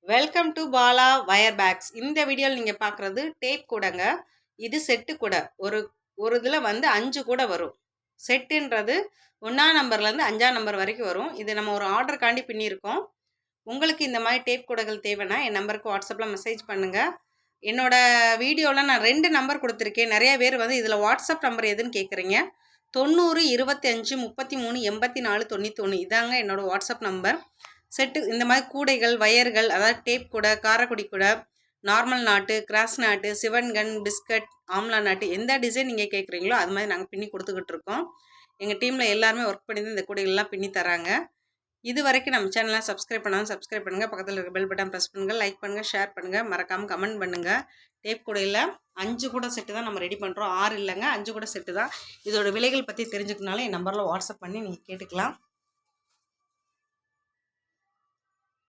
Welcome to Bala wire bags. இந்த வீடியோவில் நீங்கள் பார்க்குறது டேப் கூடங்க. இது செட்டு கூட. ஒரு ஒரு இதில் வந்து 5 கூட வரும். செட்டுன்றது 1ஆம் நம்பர்லேருந்து 5ஆம் நம்பர் வரைக்கும் வரும். இது நம்ம ஒரு ஆர்டருக்காண்டி பின்னியிருக்கோம். உங்களுக்கு இந்த மாதிரி டேப் கூடைகள் தேவைன்னா என் நம்பருக்கு வாட்ஸ்அப்பில் மெசேஜ் பண்ணுங்கள். என்னோட வீடியோவில் நான் 2 நம்பர் கொடுத்துருக்கேன். நிறைய பேர் வந்து இதில் வாட்ஸ்அப் நம்பர் எதுன்னு கேட்குறீங்க. 90 25 33 84 91 இதாங்க என்னோடய வாட்ஸ்அப் நம்பர். செட்டு இந்த மாதிரி கூடைகள், வயர்கள், அதாவது டேப் கூடை, காரக்குடி கூடை, நார்மல் நாட்டு, கிராஸ் நாட்டு, சிவன்கன், பிஸ்கட், ஆம்லா நாட்டு, எந்த டிசைன் நீங்கள் கேட்குறீங்களோ அது மாதிரி நாங்கள் பின்னி கொடுத்துக்கிட்டு இருக்கோம். எங்கள் டீமில் எல்லாருமே ஒர்க் பண்ணி தான் இந்த கூடைகள்லாம் பின்னி தராங்க. இது வரைக்கும் நம்ம சேனலை சப்ஸ்கிரைப் பண்ணாலும் சப்ஸ்கிரைப் பண்ணுங்கள். பக்கத்தில் இருக்க பெல் பட்டன் ப்ரெஸ் பண்ணுங்கள். லைக் பண்ணுங்கள், ஷேர் பண்ணுங்கள், மறக்காமல் கமெண்ட் பண்ணுங்கள். டேப் கூடையில் 5 கூட செட்டு தான் நம்ம ரெடி பண்ணுறோம். 6 இல்லைங்க, 5 கூட செட்டு தான். இதோட விலைகள் பற்றி தெரிஞ்சுக்கனாலும் என் நம்பரில் வாட்ஸ்அப் பண்ணி நீங்கள் கேட்டுக்கலாம்.